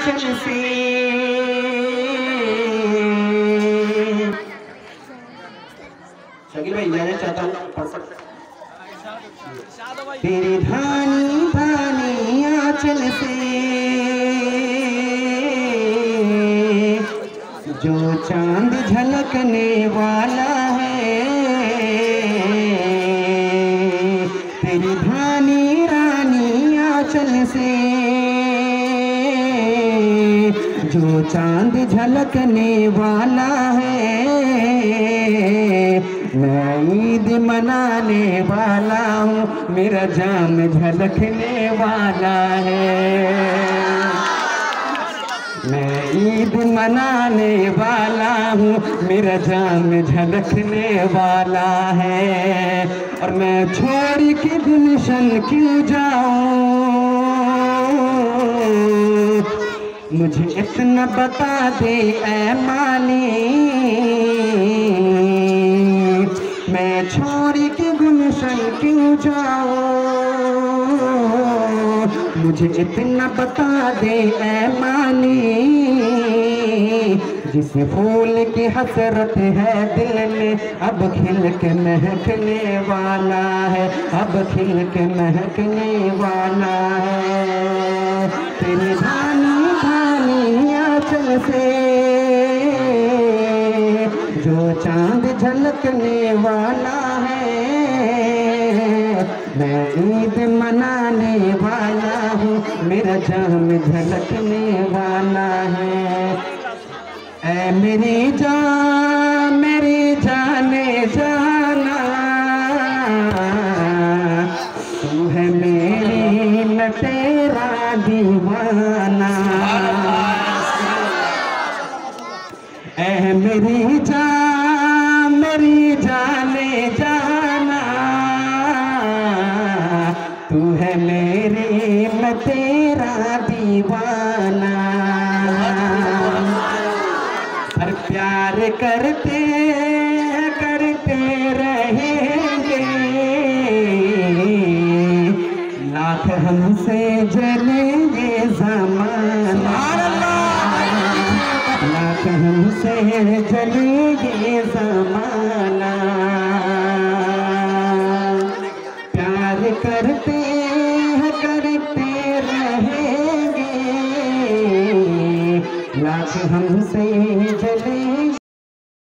आंचल से शकील भाई जाना चाहता हूँ तेरे धानी धानी आंचल से जो चांद झलकने वाला है तेरी धानी रानी आंचल से जो चांद झलकने वाला है मैं ईद मनाने वाला हूँ मेरा जाम झलकने वाला है मैं ईद मनाने वाला हूँ मेरा जाम झलकने वाला है और मैं छोड़ के गुलशन क्यों जाऊँ मुझे इतना बता दे ऐ माली मैं छोड़ के गुलशन क्यों जाऊँ मुझे इतना बता दे ऐ माली जिस फूल की हसरत है दिल में अब खिल के महकने वाला है अब खिल के महकने वाला है तेरी धानी धानी आंचल से जो चांद झलकने वाला है मैं ईद मनाने वाला हूँ मेरा जाम झलकने वाला है ऐ मेरी जाने जाना तू है मेरी मैं तेरा दीवाना ऐ मेरी जाने जाना तू है मेरी मैं तेरा दीवाना हर प्यार करते रहेंगे लाख हमसे जलेंगे ज़माना लाख हमसे जलेंगे ज़माना